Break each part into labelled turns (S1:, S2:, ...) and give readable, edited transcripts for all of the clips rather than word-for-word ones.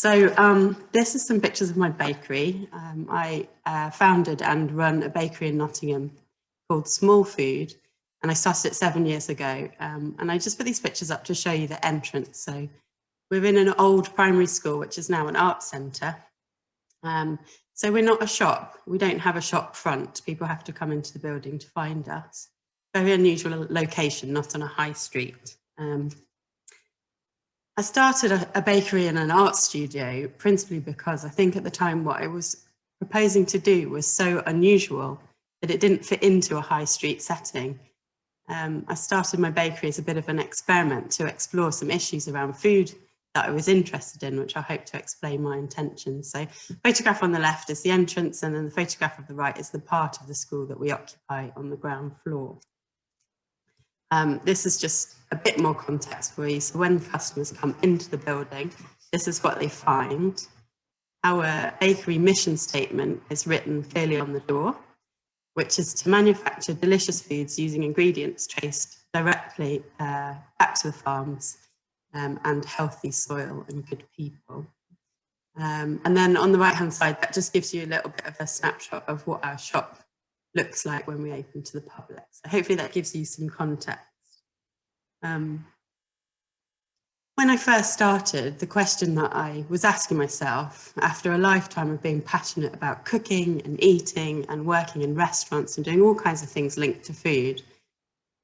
S1: This is some pictures of my bakery. I founded and run a bakery in Nottingham called Small Food, and I started it 7 years ago. And I just put these pictures up to show you the entrance. So we're in an old primary school, which is now an art centre. So we're not a shop. We don't have a shop front. People have to come into the building to find us. Very unusual location, not on a high street. I started a bakery and an art studio principally because I think at the time what I was proposing to do was so unusual that it didn't fit into a high street setting. I started my bakery as a bit of an experiment to explore some issues around food that I was interested in, which I hope to explain my intentions. So photograph on the left is the entrance, and then the photograph of the right is the part of the school that we occupy on the ground floor. This is just a bit more context for you. So when customers come into the building, this is what they find. Our bakery mission statement is written clearly on the door, which is to manufacture delicious foods using ingredients traced directly back to the farms and healthy soil and good people. And then on the right-hand side, that just gives you a little bit of a snapshot of what our shop looks like when we open to the public. So hopefully that gives you some context. When I first started, the question that I was asking myself after a lifetime of being passionate about cooking and eating and working in restaurants and doing all kinds of things linked to food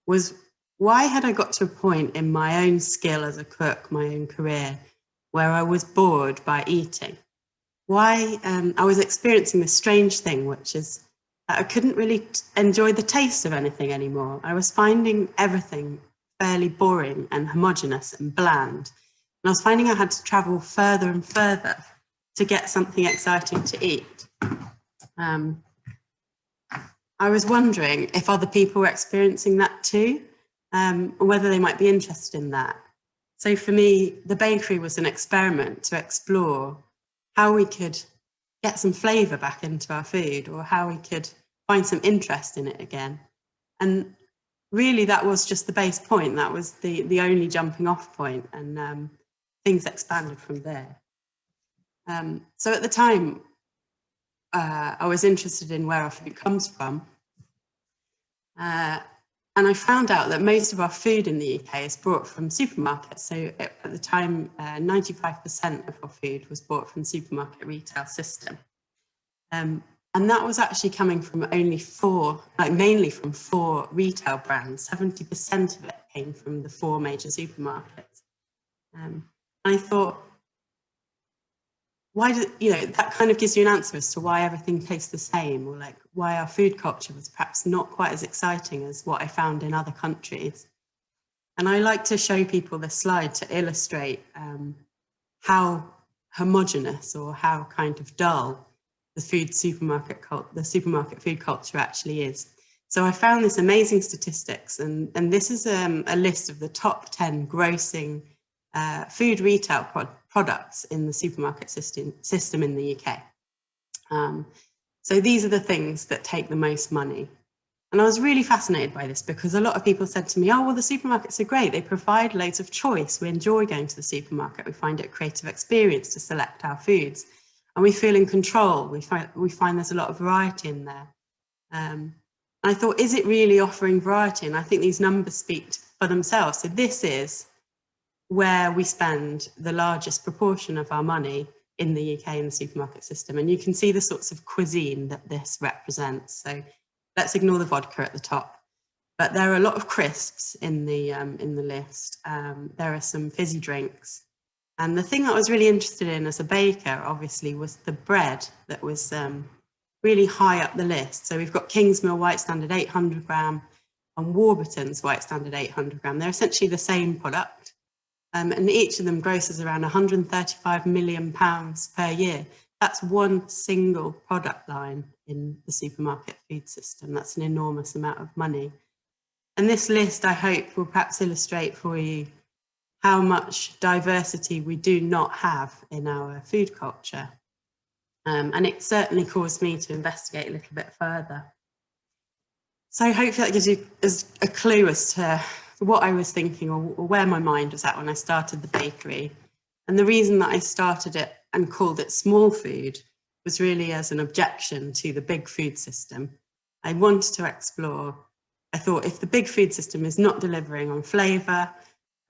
S1: was, why had I got to a point in my own skill as a cook, my own career, where I was bored by eating? Why I was experiencing this strange thing, which is that I couldn't really enjoy the taste of anything anymore. I was finding everything fairly boring and homogenous and bland. And I was finding I had to travel further and further to get something exciting to eat. I was wondering if other people were experiencing that too, or whether they might be interested in that. So for me, the bakery was an experiment to explore how we could get some flavour back into our food, or how we could find some interest in it again. And really, that was just the base point. That was the only jumping off point, and things expanded from there. So at the time, I was interested in where our food comes from. And I found out that most of our food in the UK is brought from supermarkets. So at the time, 95% of our food was bought from the supermarket retail system. And that was actually coming from only mainly from 4 retail brands. 70% of it came from the 4 major supermarkets. And I thought, that kind of gives you an answer as to why everything tastes the same, or like why our food culture was perhaps not quite as exciting as what I found in other countries. And I like to show people this slide to illustrate how homogenous or how kind of dull the supermarket food culture actually is. So I found this amazing statistics, and this is a list of the top 10 grossing food retail products in the supermarket system in the UK. So these are the things that take the most money. And I was really fascinated by this because a lot of people said to me, oh, well, the supermarkets are great. They provide loads of choice. We enjoy going to the supermarket. We find it a creative experience to select our foods. And we feel in control. We find there's a lot of variety in there. And I thought, is it really offering variety? And I think these numbers speak for themselves. So this is where we spend the largest proportion of our money in the UK in the supermarket system. And you can see the sorts of cuisine that this represents. So let's ignore the vodka at the top. But there are a lot of crisps in the list. There are some fizzy drinks. And the thing that I was really interested in as a baker, obviously, was the bread that was really high up the list. So we've got Kingsmill White Standard 800 gram and Warburton's White Standard 800 gram. They're essentially the same product. And each of them grosses around £135 million per year. That's one single product line in the supermarket food system. That's an enormous amount of money. And this list, I hope, will perhaps illustrate for you how much diversity we do not have in our food culture. And it certainly caused me to investigate a little bit further. So hopefully that gives you a clue as to what I was thinking, or where my mind was at when I started the bakery. And the reason that I started it and called it small food was really as an objection to the big food system. I wanted to explore, I thought if the big food system is not delivering on flavour,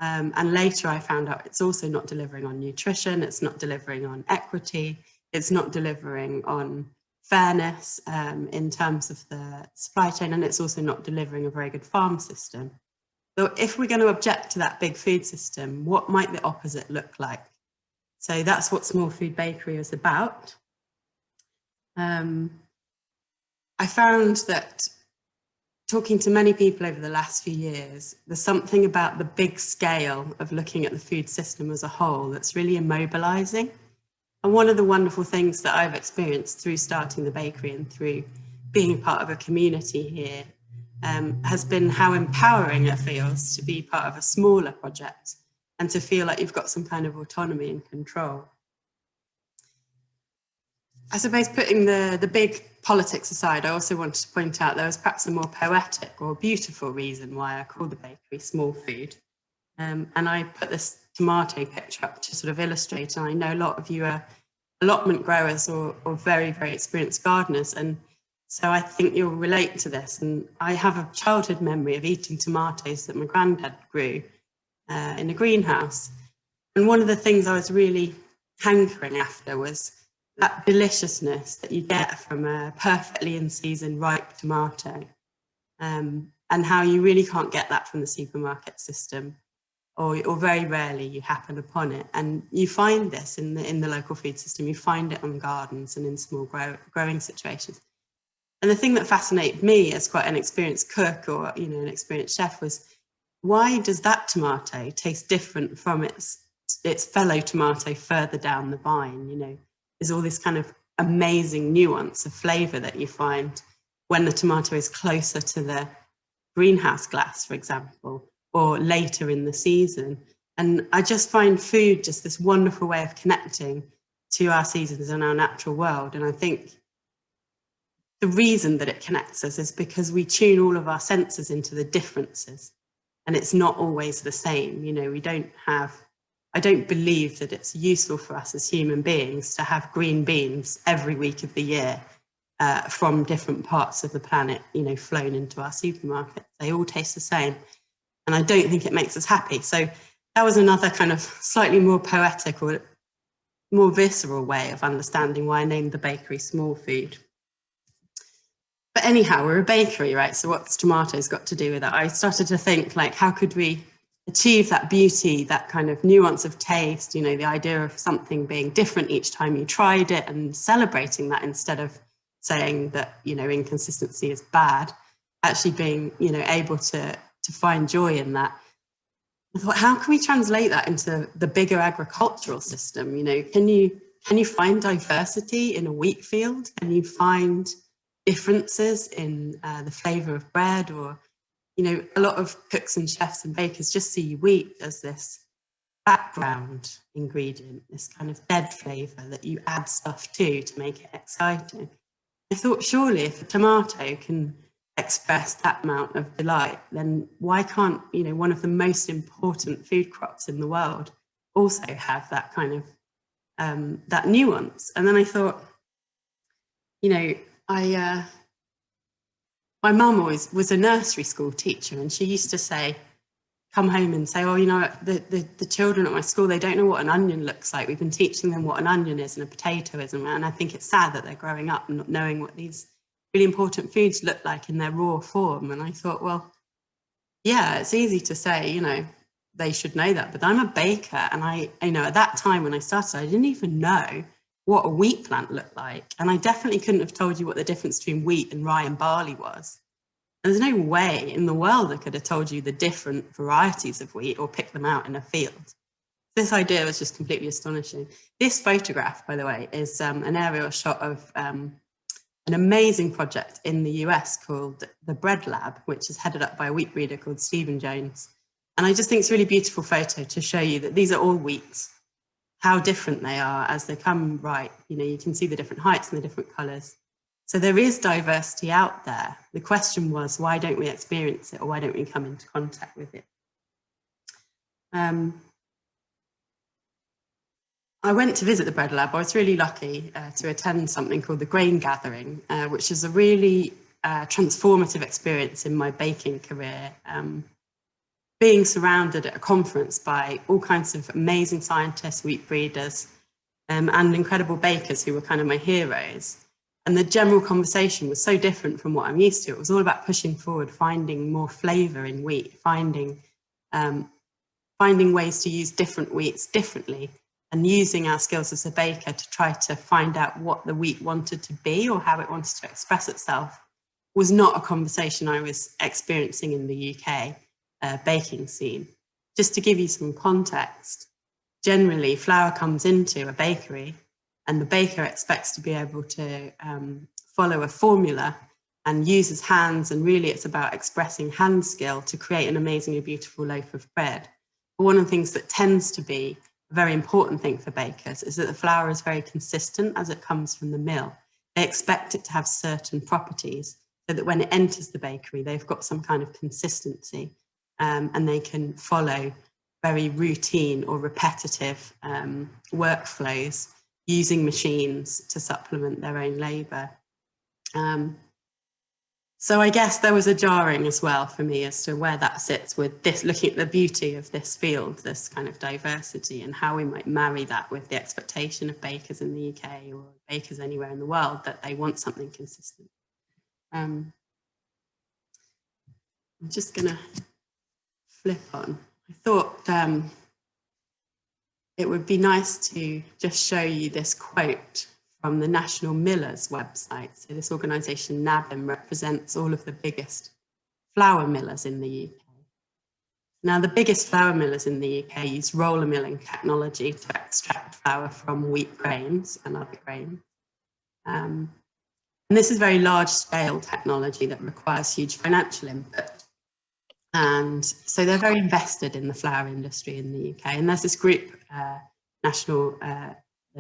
S1: and later I found out it's also not delivering on nutrition, it's not delivering on equity, it's not delivering on fairness in terms of the supply chain, and it's also not delivering a very good farm system. So if we're going to object to that big food system, what might the opposite look like? So that's what Small Food Bakery is about. I found that talking to many people over the last few years, there's something about the big scale of looking at the food system as a whole that's really immobilizing. And one of the wonderful things that I've experienced through starting the bakery and through being a part of a community here has been how empowering it feels to be part of a smaller project and to feel like you've got some kind of autonomy and control. I suppose putting the big politics aside, I also wanted to point out there was perhaps a more poetic or beautiful reason why I called the bakery Small Food. And I put this tomato picture up to sort of illustrate, and I know a lot of you are allotment growers or very, very experienced gardeners, and so I think you'll relate to this. And I have a childhood memory of eating tomatoes that my granddad grew in a greenhouse. And one of the things I was really hankering after was that deliciousness that you get from a perfectly in season ripe tomato, and how you really can't get that from the supermarket system, or very rarely you happen upon it. And you find this in the local food system, you find it on gardens and in small growing situations. And the thing that fascinated me as quite an experienced cook or an experienced chef was, why does that tomato taste different from its fellow tomato further down the vine? There's all this kind of amazing nuance of flavour that you find when the tomato is closer to the greenhouse glass, for example, or later in the season. And I just find food just this wonderful way of connecting to our seasons and our natural world. And I think the reason that it connects us is because we tune all of our senses into the differences, and it's not always the same. I don't believe that it's useful for us as human beings to have green beans every week of the year from different parts of the planet, flown into our supermarket. They all taste the same. And I don't think it makes us happy. So that was another kind of slightly more poetic or more visceral way of understanding why I named the bakery Small Food. But anyhow, we're a bakery, right? So what's tomatoes got to do with that? I started to think, like, how could we achieve that beauty, that kind of nuance of taste, the idea of something being different each time you tried it, and celebrating that instead of saying that, inconsistency is bad, actually being, able to find joy in that. I thought, how can we translate that into the bigger agricultural system? Can you find diversity in a wheat field? Can you find differences in the flavour of bread? Or a lot of cooks and chefs and bakers just see wheat as this background ingredient, this kind of dead flavour that you add stuff to make it exciting. I thought, surely if a tomato can express that amount of delight, then why can't, one of the most important food crops in the world also have that kind of, that nuance? And then I thought, my mum always was a nursery school teacher, and she used to come home and say, the children at my school, they don't know what an onion looks like. We've been teaching them what an onion is and a potato is. And I think it's sad that they're growing up and not knowing what these really important foods look like in their raw form. And I thought, well, yeah, it's easy to say, they should know that. But I'm a baker, and at that time when I started, I didn't even know what a wheat plant looked like. And I definitely couldn't have told you what the difference between wheat and rye and barley was. And there's no way in the world I could have told you the different varieties of wheat or picked them out in a field. This idea was just completely astonishing. This photograph, by the way, is an aerial shot of an amazing project in the US called the Bread Lab, which is headed up by a wheat breeder called Stephen Jones. And I just think it's a really beautiful photo to show you that these are all wheats, how different they are as they come ripe. You can see the different heights and the different colours. So there is diversity out there. The question was, why don't we experience it, or why don't we come into contact with it? I went to visit the bread lab. I was really lucky to attend something called the Grain Gathering, which is a really transformative experience in my baking career. Being surrounded at a conference by all kinds of amazing scientists, wheat breeders, and incredible bakers who were kind of my heroes. And the general conversation was so different from what I'm used to. It was all about pushing forward, finding more flavour in wheat, finding ways to use different wheats differently, and using our skills as a baker to try to find out what the wheat wanted to be or how it wanted to express itself was not a conversation I was experiencing in the UK baking scene. Just to give you some context, generally flour comes into a bakery and the baker expects to be able to follow a formula and use his hands, and really it's about expressing hand skill to create an amazingly beautiful loaf of bread. But one of the things that tends to be a very important thing for bakers is that the flour is very consistent as it comes from the mill. They expect it to have certain properties so that when it enters the bakery, they've got some kind of consistency, and they can follow very routine or repetitive workflows using machines to supplement their own labour. So I guess there was a jarring as well for me as to where that sits with this, looking at the beauty of this field, this kind of diversity, and how we might marry that with the expectation of bakers in the UK or bakers anywhere in the world that they want something consistent. I'm just going to flip on. I thought it would be nice to just show you this quote from the National Millers website. So this organisation, NABIM, represents all of the biggest flour millers in the UK. Now, the biggest flour millers in the UK use roller milling technology to extract flour from wheat grains and other grains. And this is very large-scale technology that requires huge financial input. And so they're very invested in the flour industry in the UK. And there's this group, the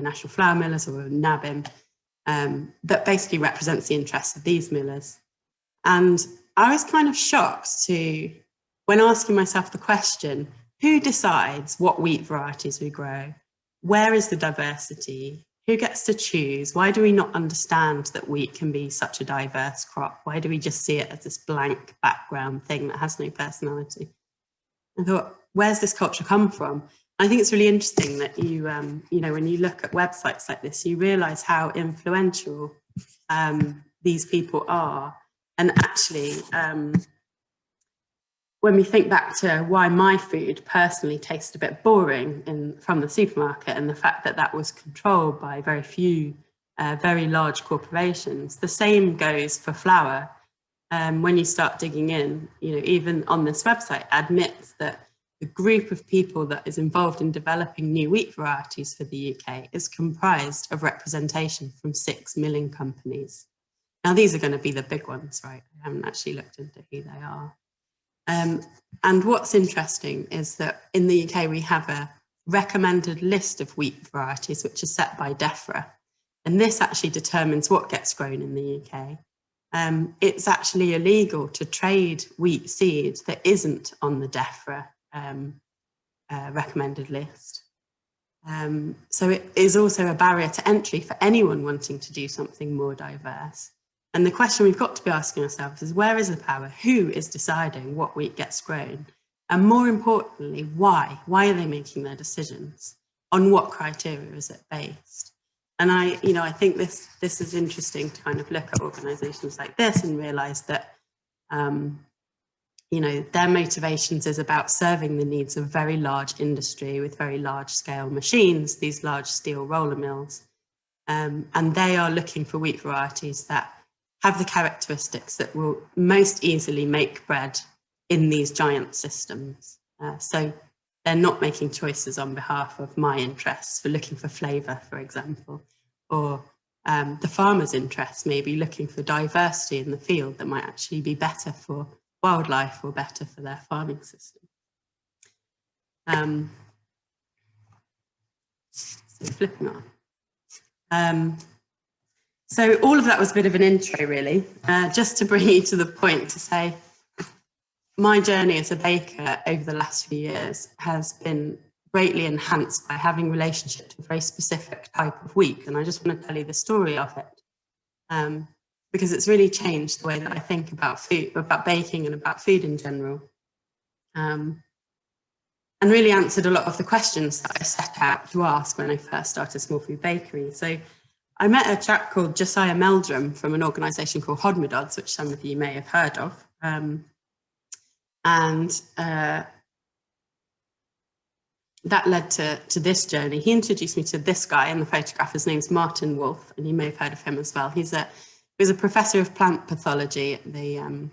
S1: National Flour Millers, or NABIM, that basically represents the interests of these millers. And I was kind of shocked when asking myself the question, who decides what wheat varieties we grow? Where is the diversity? Who gets to choose? Why do we not understand that wheat can be such a diverse crop? Why do we just see it as this blank background thing that has no personality? I thought, where's this culture come from? I think it's really interesting that you know, when you look at websites like this, you realise how influential these people are. And actually, when we think back to why my food personally tastes a bit boring from the supermarket, and the fact that that was controlled by very few, very large corporations, the same goes for flour. When you start digging in, you know, even on this website admits that the group of people that is involved in developing new wheat varieties for the UK is comprised of representation from 6 milling companies. Now, these are going to be the big ones, right? I haven't actually looked into who they are. And what's interesting is that in the UK, we have a recommended list of wheat varieties, which is set by DEFRA. And this actually determines what gets grown in the UK. It's actually illegal to trade wheat seed that isn't on the DEFRA recommended list. So it is also a barrier to entry for anyone wanting to do something more diverse. And the question we've got to be asking ourselves is, where is the power? Who is deciding what wheat gets grown? And more importantly, why? Why are they making their decisions? On what criteria is it based? And I think this is interesting to kind of look at organisations like this and realise that their motivations is about serving the needs of very large industry with very large scale machines, these large steel roller mills. And they are looking for wheat varieties that have the characteristics that will most easily make bread in these giant systems. So they're not making choices on behalf of my interests for looking for flavour, for example, or the farmer's interests may be looking for diversity in the field that might actually be better for wildlife or better for their farming system. So flipping on. So all of that was a bit of an intro, really, just to bring you to the point to say, my journey as a baker over the last few years has been greatly enhanced by having relationship to a very specific type of wheat. And I just want to tell you the story of it, because it's really changed the way that I think about food, about baking and about food in general. And really answered a lot of the questions that I set out to ask when I first started Small Food Bakery. So I met a chap called Josiah Meldrum from an organisation called Hodmedods, which some of you may have heard of. That led to this journey. He introduced me to this guy in the photograph. His name's Martin Wolf, and you may have heard of him as well. He was a professor of plant pathology at the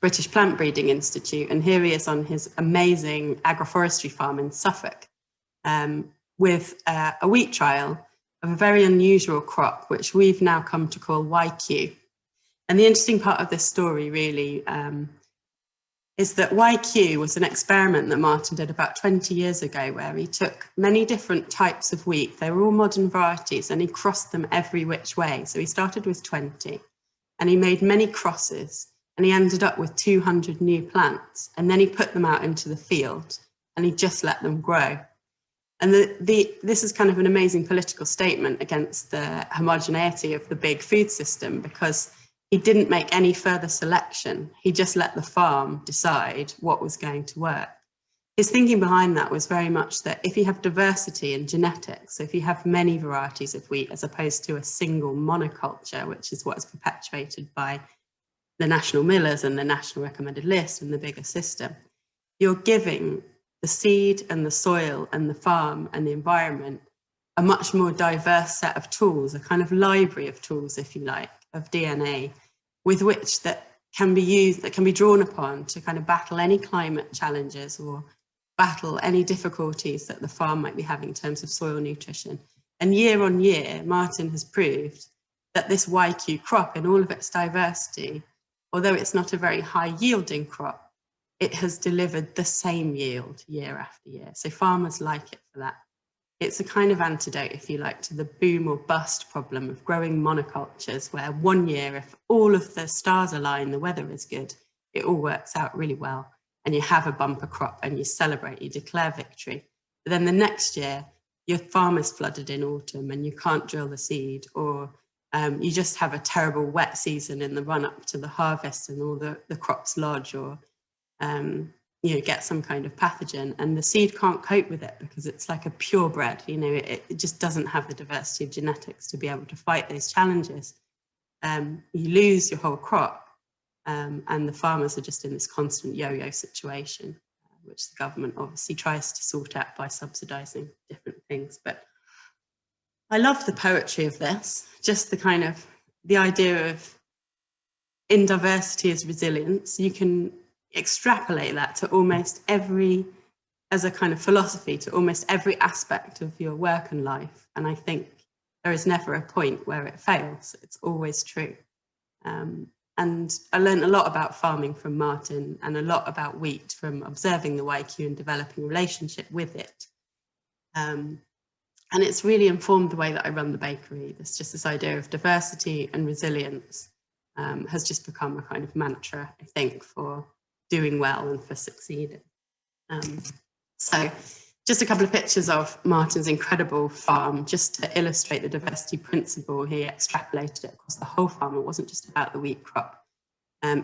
S1: British Plant Breeding Institute, and here he is on his amazing agroforestry farm in Suffolk with a wheat trial of a very unusual crop, which we've now come to call YQ. And the interesting part of this story really is that YQ was an experiment that Martin did about 20 years ago, where he took many different types of wheat. They were all modern varieties, and he crossed them every which way. So he started with 20, and he made many crosses, and he ended up with 200 new plants. And then he put them out into the field, and he just let them grow. And this is kind of an amazing political statement against the homogeneity of the big food system, because he didn't make any further selection. He just let the farm decide what was going to work. His thinking behind that was very much that if you have diversity in genetics, so if you have many varieties of wheat as opposed to a single monoculture, which is what is perpetuated by the national millers and the national recommended list and the bigger system, you're giving the seed and the soil and the farm and the environment a much more diverse set of tools, a kind of library of tools, if you like, of DNA, with which that can be used, that can be drawn upon to kind of battle any climate challenges or battle any difficulties that the farm might be having in terms of soil nutrition. And year on year, Martin has proved that this YQ crop, in all of its diversity, although it's not a very high yielding crop, it has delivered the same yield year after year. So farmers like it for that. It's a kind of antidote, if you like, to the boom or bust problem of growing monocultures, where one year, if all of the stars align, the weather is good, it all works out really well, and you have a bumper crop and you celebrate, you declare victory. But then the next year, your farm is flooded in autumn and you can't drill the seed, or you just have a terrible wet season in the run up to the harvest and all the crops lodge, or get some kind of pathogen, and the seed can't cope with it because it's like a purebred, it just doesn't have the diversity of genetics to be able to fight those challenges. You lose your whole crop, and the farmers are just in this constant yo-yo situation, which the government obviously tries to sort out by subsidising different things. But I love the poetry of this, just the idea of in diversity is resilience. You can extrapolate that to almost every, as a kind of philosophy, to almost every aspect of your work and life. And I think there is never a point where it fails. It's always true. And I learned a lot about farming from Martin, and a lot about wheat from observing the YQ and developing a relationship with it. And it's really informed the way that I run the bakery. There's just this idea of diversity and resilience has just become a kind of mantra, I think, for doing well and for succeeding. So just a couple of pictures of Martin's incredible farm, just to illustrate the diversity principle. He extrapolated it across the whole farm. It wasn't just about the wheat crop.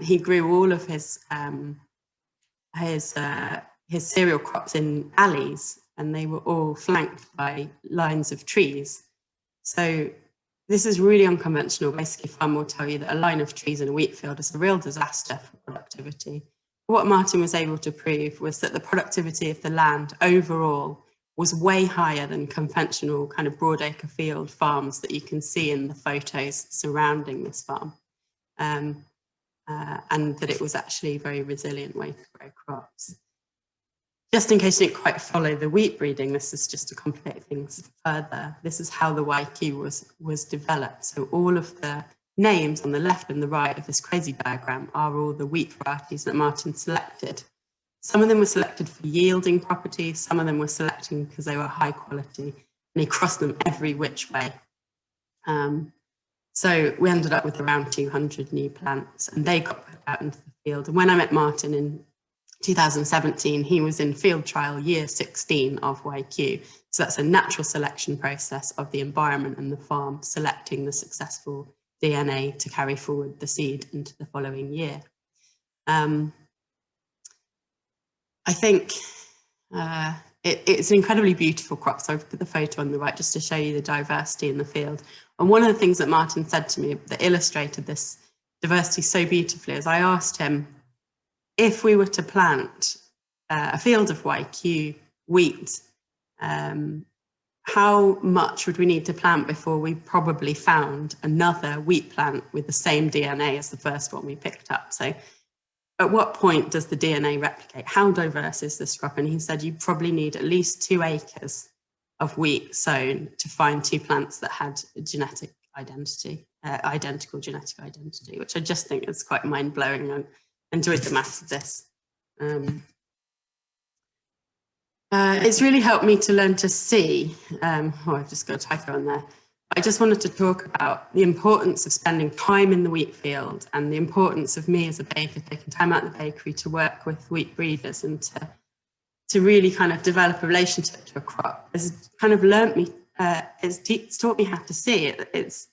S1: He grew all of his cereal crops in alleys, and they were all flanked by lines of trees. So this is really unconventional. Basically, a farmer will tell you that a line of trees in a wheat field is a real disaster for productivity. What Martin was able to prove was that the productivity of the land overall was way higher than conventional kind of broadacre field farms that you can see in the photos surrounding this farm, and that it was actually a very resilient way to grow crops. Just in case you didn't quite follow the wheat breeding, this is just to complicate things further. This is how the YQ was developed. So all of the names on the left and the right of this crazy diagram are all the wheat varieties that Martin selected. Some of them were selected for yielding properties, some of them were selecting because they were high quality, and he crossed them every which way. So we ended up with around 200 new plants, and they got put out into the field. And when I met Martin in 2017, he was in field trial year 16 of YQ. So that's a natural selection process of the environment and the farm selecting the successful DNA to carry forward the seed into the following year. I think it's an incredibly beautiful crop. So I've put the photo on the right just to show you the diversity in the field. And one of the things that Martin said to me that illustrated this diversity so beautifully is I asked him, if we were to plant a field of YQ wheat, how much would we need to plant before we probably found another wheat plant with the same DNA as the first one we picked up? So at what point does the DNA replicate? How diverse is this crop? And he said you probably need at least 2 acres of wheat sown to find 2 plants that had genetic identity, identical genetic identity, which I just think is quite mind-blowing. I enjoyed the maths of this. It's really helped me to learn to see, I've just got a typo on there. I just wanted to talk about the importance of spending time in the wheat field and the importance of me as a baker taking time out of the bakery to work with wheat breeders and to really kind of develop a relationship to a crop. It's kind of learnt me, it's taught me how to see it. It's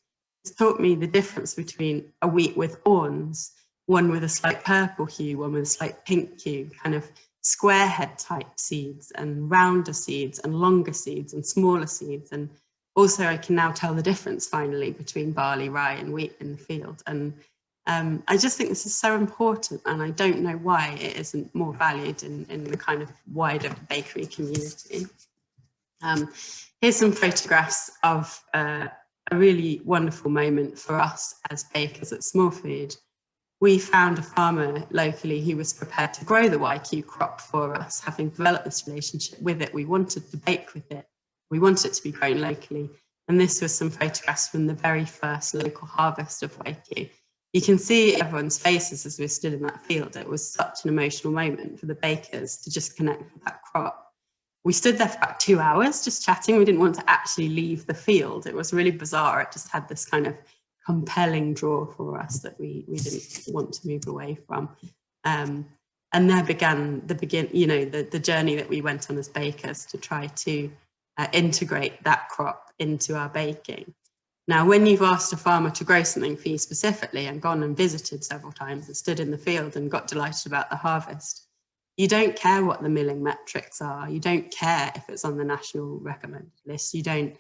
S1: taught me the difference between a wheat with awns, one with a slight purple hue, one with a slight pink hue, kind of square head type seeds and rounder seeds and longer seeds and smaller seeds. And also I can now tell the difference finally between barley, rye and wheat in the field. And I just think this is so important, and I don't know why it isn't more valued in the kind of wider bakery community. Here's some photographs of a really wonderful moment for us as bakers at Small Food. We found a farmer locally who was prepared to grow the YQ crop for us. Having developed this relationship with it, we wanted to bake with it. We wanted it to be grown locally. And this was some photographs from the very first local harvest of YQ. You can see everyone's faces as we stood in that field. It was such an emotional moment for the bakers to just connect with that crop. We stood there for about 2 hours just chatting. We didn't want to actually leave the field. It was really bizarre. It just had this kind of compelling draw for us that we didn't want to move away from. And there began the journey that we went on as bakers to try to integrate that crop into our baking. Now, when you've asked a farmer to grow something for you specifically and gone and visited several times and stood in the field and got delighted about the harvest, you don't care what the milling metrics are. You don't care if it's on the national recommended list. You don't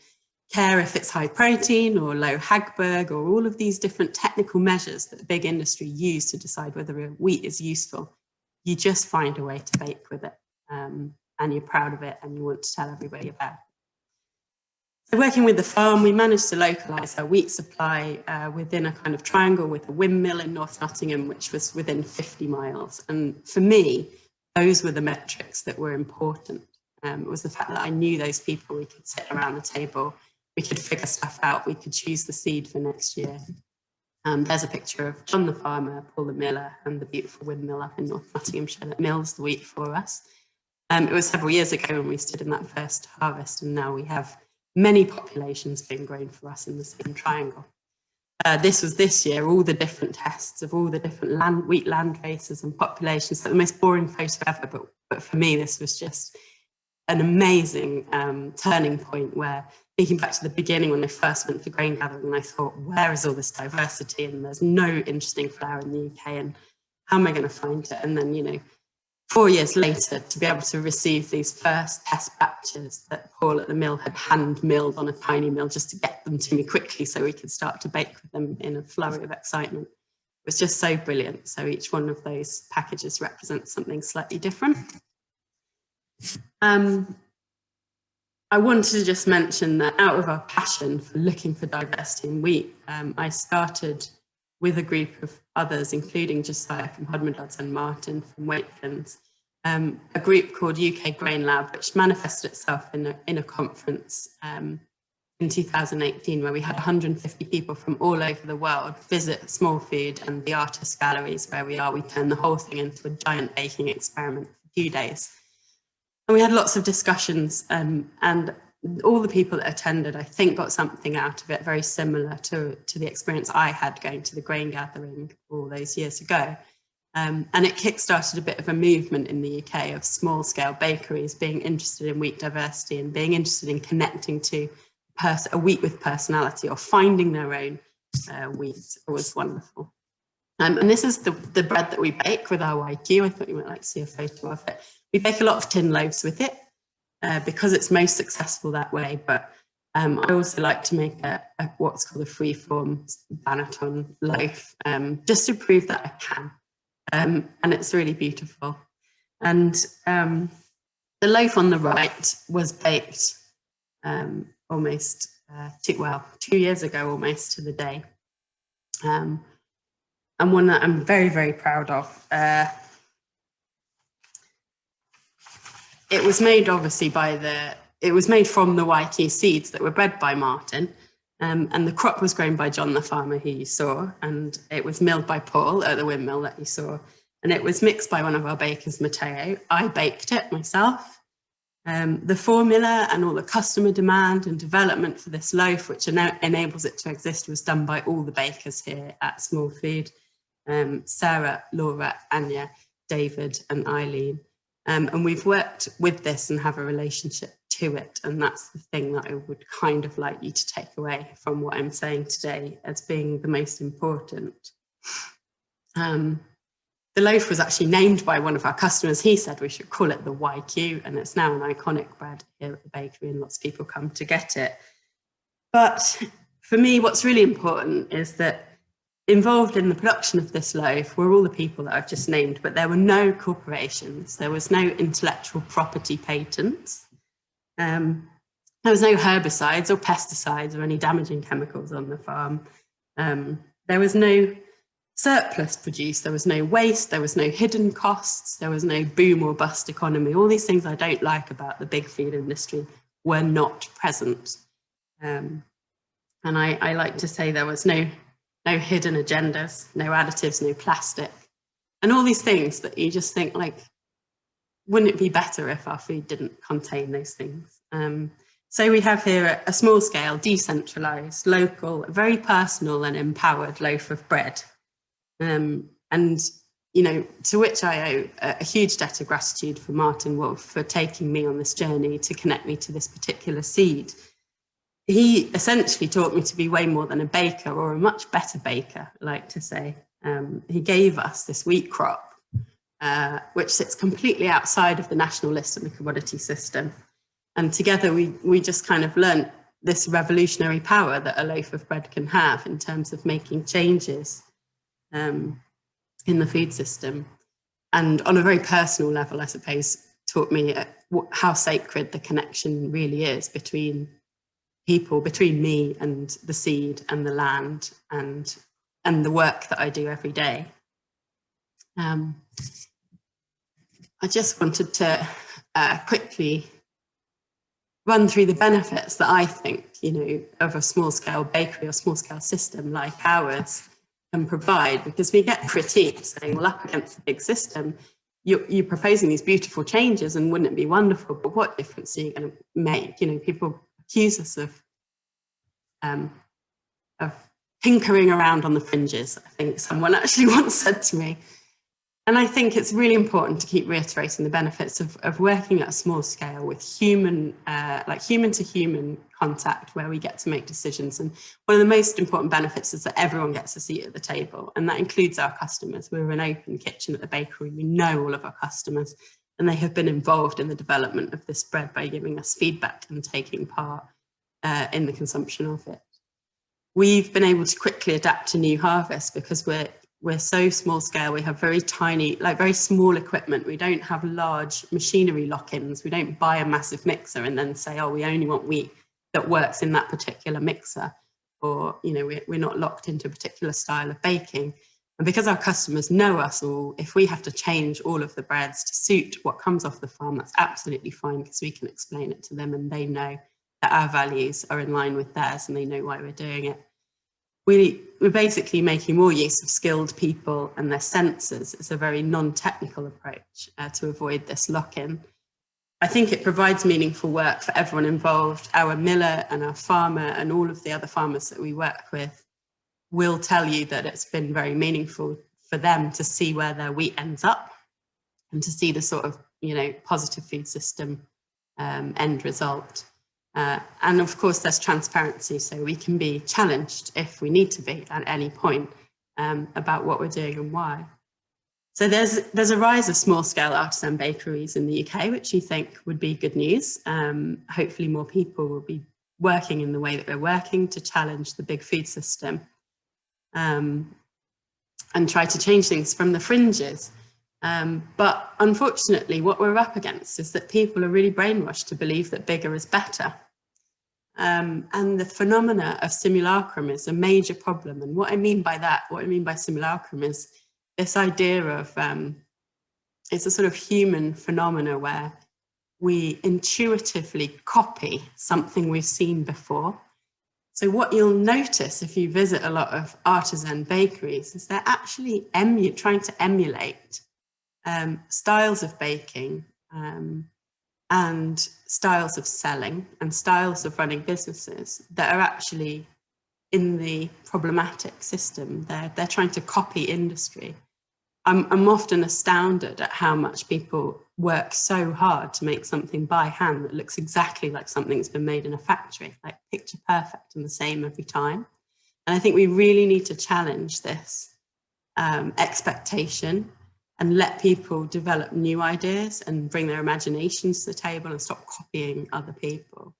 S1: care if it's high protein or low Hagberg or all of these different technical measures that the big industry use to decide whether a wheat is useful. You just find a way to bake with it, and you're proud of it and you want to tell everybody about it. So working with the farm, we managed to localise our wheat supply within a kind of triangle with a windmill in North Nottingham, which was within 50 miles. And for me, those were the metrics that were important. It was the fact that I knew those people, we could sit around the table, we could figure stuff out, we could choose the seed for next year. There's a picture of John the farmer, Paul the miller, and the beautiful windmill up in North Nottinghamshire that mills the wheat for us. It was several years ago when we stood in that first harvest, and now we have many populations being grown for us in the same triangle. This was this year, all the different tests of all the different wheat land races and populations. So the most boring photo ever, but for me, this was just an amazing turning point where, thinking back to the beginning when I first went for grain gathering, and I thought, where is all this diversity? And there's no interesting flour in the UK, and how am I going to find it? And then, 4 years later, to be able to receive these first test batches that Paul at the mill had hand milled on a tiny mill just to get them to me quickly so we could start to bake with them in a flurry of excitement, was just so brilliant. So each one of those packages represents something slightly different. I wanted to just mention that out of our passion for looking for diversity in wheat, I started with a group of others, including Josiah from Hodmedod's and Martin from Wakelands, a group called UK Grain Lab, which manifested itself in a conference in 2018, where we had 150 people from all over the world visit Small Food and the artist galleries where we are. We turned the whole thing into a giant baking experiment for 2 days. And we had lots of discussions, and all the people that attended, I think, got something out of it very similar to the experience I had going to the grain gathering all those years ago. And it kickstarted a bit of a movement in the UK of small-scale bakeries being interested in wheat diversity and being interested in connecting to a wheat with personality, or finding their own wheat. It was wonderful. And this is the bread that we bake with our YQ. I thought you might like to see a photo of it. We bake a lot of tin loaves with it because it's most successful that way. But I also like to make what's called a free-form banneton loaf, just to prove that I can. And it's really beautiful. And the loaf on the right was baked almost 2 years ago, almost to the day. And one that I'm very, very proud of. It was made obviously it was made from the YQ seeds that were bred by Martin. And the crop was grown by John, the farmer who you saw. And it was milled by Paul at the windmill that you saw. And it was mixed by one of our bakers, Matteo. I baked it myself. The formula and all the customer demand and development for this loaf, which enables it to exist, was done by all the bakers here at Small Food. Sarah, Laura, Anya, David and Eileen. And we've worked with this and have a relationship to it. And that's the thing that I would kind of like you to take away from what I'm saying today as being the most important. The loaf was actually named by one of our customers. He said we should call it the YQ, and it's now an iconic bread here at the bakery, and lots of people come to get it. But for me, what's really important is that involved in the production of this loaf were all the people that I've just named, but there were no corporations, there was no intellectual property patents, there was no herbicides or pesticides or any damaging chemicals on the farm. There was no surplus produced, there was no waste, there was no hidden costs, there was no boom or bust economy. All these things I don't like about the big food industry were not present. And I like to say there was no hidden agendas, no additives, no plastic, and all these things that you just think, like, wouldn't it be better if our food didn't contain those things? So we have here a small scale, decentralized, local, very personal and empowered loaf of bread. And, you know, to which I owe a huge debt of gratitude for Martin Wolf for taking me on this journey to connect me to this particular seed. He essentially taught me to be way more than a baker, or a much better baker, I like to say. He gave us this wheat crop, which sits completely outside of the national list and the commodity system. And together we just kind of learnt this revolutionary power that a loaf of bread can have in terms of making changes in the food system. And on a very personal level, I suppose, taught me how sacred the connection really is between people, between me and the seed and the land and the work that I do every day. I just wanted to quickly run through the benefits that I think, you know, of a small-scale bakery or small-scale system like ours can provide, because we get critiques saying, well, up against the big system, you're proposing these beautiful changes, and wouldn't it be wonderful, but what difference are you going to make? You know, people accuse us of tinkering around on the fringes, I think someone actually once said to me. And I think it's really important to keep reiterating the benefits of working at a small scale with human to human contact, where we get to make decisions. And one of the most important benefits is that everyone gets a seat at the table, and that includes our customers. We're an open kitchen at the bakery. We know all of our customers, and they have been involved in the development of this bread by giving us feedback and taking part in the consumption of it. We've been able to quickly adapt to new harvests because we're so small scale. We have very tiny, very small equipment. We don't have large machinery lock-ins. We don't buy a massive mixer and then say, oh, we only want wheat that works in that particular mixer. Or, you know, we're not locked into a particular style of baking. And because our customers know us all, if we have to change all of the breads to suit what comes off the farm, that's absolutely fine, because we can explain it to them and they know that our values are in line with theirs and they know why we're doing it. We're basically making more use of skilled people and their senses. It's a very non-technical approach to avoid this lock-in. I think it provides meaningful work for everyone involved. Our miller and our farmer and all of the other farmers that we work with will tell you that it's been very meaningful for them to see where their wheat ends up and to see the sort of, you know, positive food system end result. And of course, there's transparency, so we can be challenged if we need to be at any point about what we're doing and why. So there's a rise of small-scale artisan bakeries in the UK, which you think would be good news. Hopefully more people will be working in the way that we're working to challenge the big food system and try to change things from the fringes. But unfortunately, what we're up against is that people are really brainwashed to believe that bigger is better. And the phenomena of simulacrum is a major problem. And what I mean by that, what I mean by simulacrum is this idea of, it's a sort of human phenomena where we intuitively copy something we've seen before. So what you'll notice if you visit a lot of artisan bakeries is they're actually trying to emulate styles of baking and styles of selling and styles of running businesses that are actually in the problematic system. They're trying to copy industry. I'm often astounded at how much people work so hard to make something by hand that looks exactly like something that's been made in a factory, like picture perfect and the same every time. And I think we really need to challenge this expectation and let people develop new ideas and bring their imaginations to the table and stop copying other people.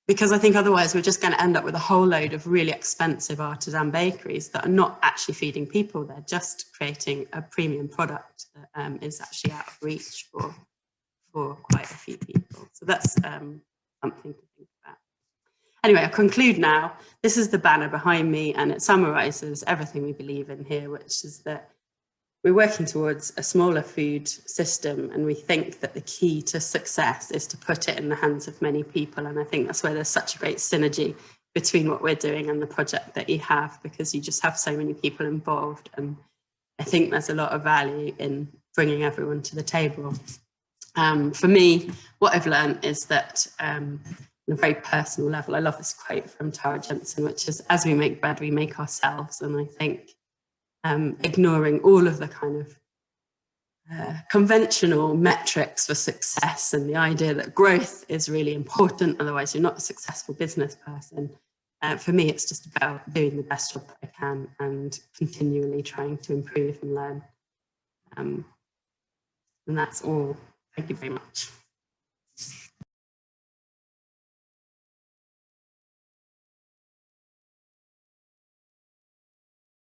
S1: Because I think otherwise we're just going to end up with a whole load of really expensive artisan bakeries that are not actually feeding people. They're just creating a premium product that is actually out of reach for quite a few people. So that's something to think about. Anyway, I'll conclude now. This is the banner behind me, and it summarises everything we believe in here, which is that we're working towards a smaller food system, and we think that the key to success is to put it in the hands of many people. And I think that's where there's such a great synergy between what we're doing and the project that you have, because you just have so many people involved. And I think there's a lot of value in bringing everyone to the table. For me, what I've learned is that on a very personal level, I love this quote from Tara Jensen, which is, as we make bread, we make ourselves. And I think ignoring all of the kind of conventional metrics for success and the idea that growth is really important, otherwise you're not a successful business person. For me, it's just about doing the best job that I can and continually trying to improve and learn. And that's all. Thank you very much.